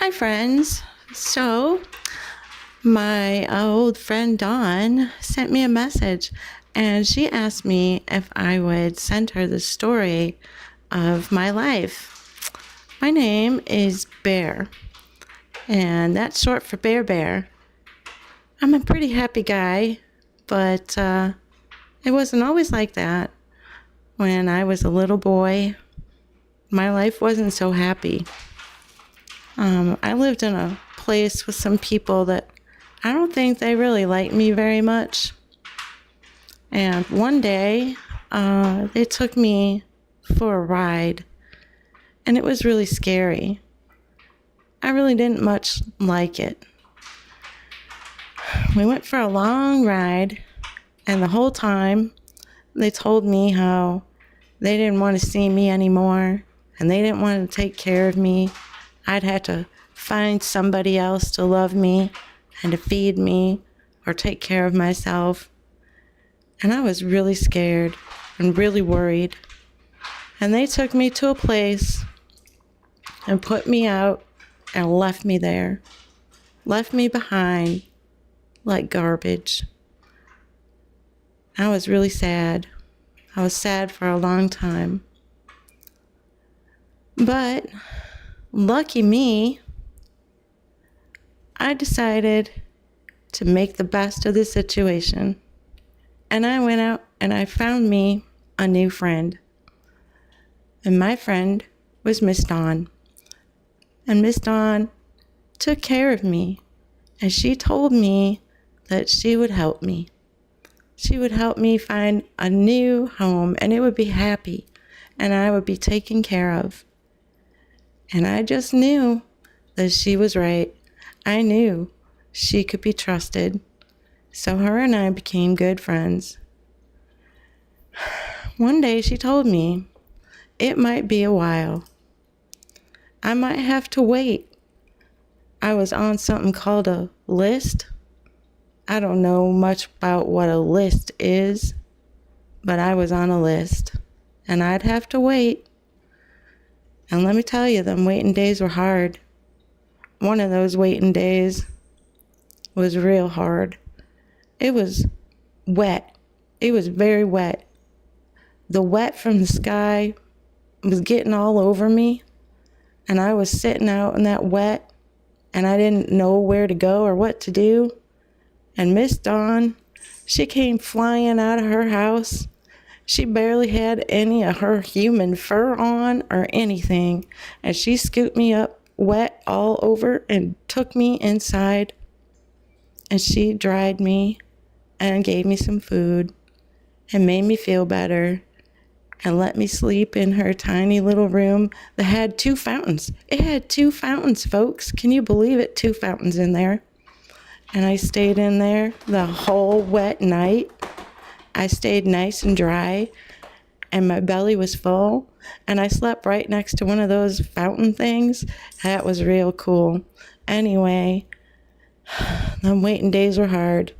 Hi, friends. So, my old friend Dawn sent me a message and she asked me if I would send her the story of my life. My name is Bear, and that's short for Bear Bear. I'm a pretty happy guy, but it wasn't always like that. When I was a little boy, my life wasn't so happy. I lived in a place with some people that I don't think they really liked me very much. And one day, they took me for a ride, and it was really scary. I really didn't much like it. We went for a long ride, and the whole time, they told me how they didn't want to see me anymore, and they didn't want to take care of me. I'd have to find somebody else to love me and to feed me or take care of myself. And I was really scared and really worried. And they took me to a place and put me out and left me there. Left me behind like garbage. I was really sad. I was sad for a long time. But lucky me, I decided to make the best of the situation. And I went out and I found me a new friend. And my friend was Miss Dawn. And Miss Dawn took care of me. And she told me that she would help me. She would help me find a new home, and it would be happy, and I would be taken care of. And I just knew that she was right. I knew she could be trusted. So her and I became good friends. One day she told me it might be a while. I might have to wait. I was on something called a list. I don't know much about what a list is, but I was on a list, and I'd have to wait. And let me tell you, them waiting days were hard. One of those waiting days was real hard. It was wet. It was very wet. The wet from the sky was getting all over me, and I was sitting out in that wet, and I didn't know where to go or what to do. And Miss Dawn, she came flying out of her house. She barely had any of her human fur on or anything, and she scooped me up wet all over and took me inside, and she dried me and gave me some food and made me feel better and let me sleep in her tiny little room that had 2 fountains. It had 2 fountains, folks. Can you believe it? 2 fountains in there. And I stayed in there the whole wet night. I stayed nice and dry, and my belly was full, and I slept right next to one of those fountain things. That was real cool. Anyway, the waiting days were hard,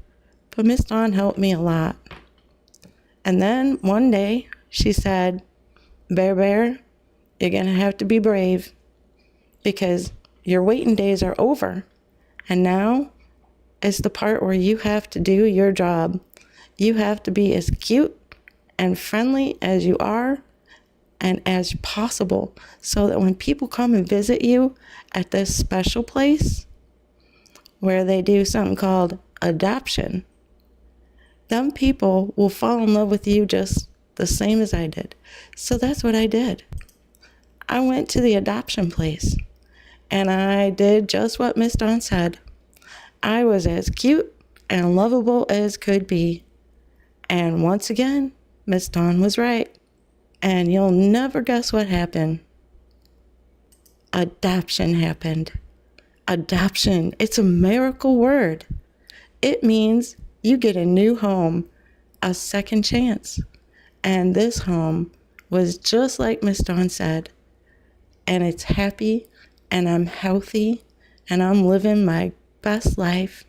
but Miss Dawn helped me a lot. And then one day she said, Bear Bear, you're going to have to be brave because your waiting days are over, and now is the part where you have to do your job. You have to be as cute and friendly as you are and as possible so that when people come and visit you at this special place where they do something called adoption, them people will fall in love with you just the same as I did. So that's what I did. I went to the adoption place and I did just what Miss Dawn said. I was as cute and lovable as could be. And once again, Miss Dawn was right. And you'll never guess what happened. Adoption happened. Adoption. It's a miracle word. It means you get a new home, a second chance. And this home was just like Miss Dawn said. And it's happy, and I'm healthy, and I'm living my best life.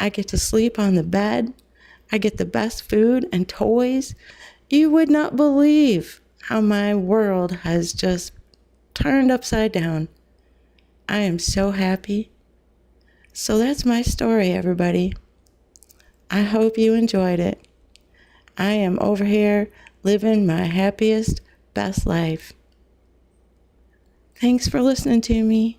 I get to sleep on the bed. I get the best food and toys. You would not believe how my world has just turned upside down. I am so happy. So that's my story, everybody. I hope you enjoyed it. I am over here living my happiest, best life. Thanks for listening to me.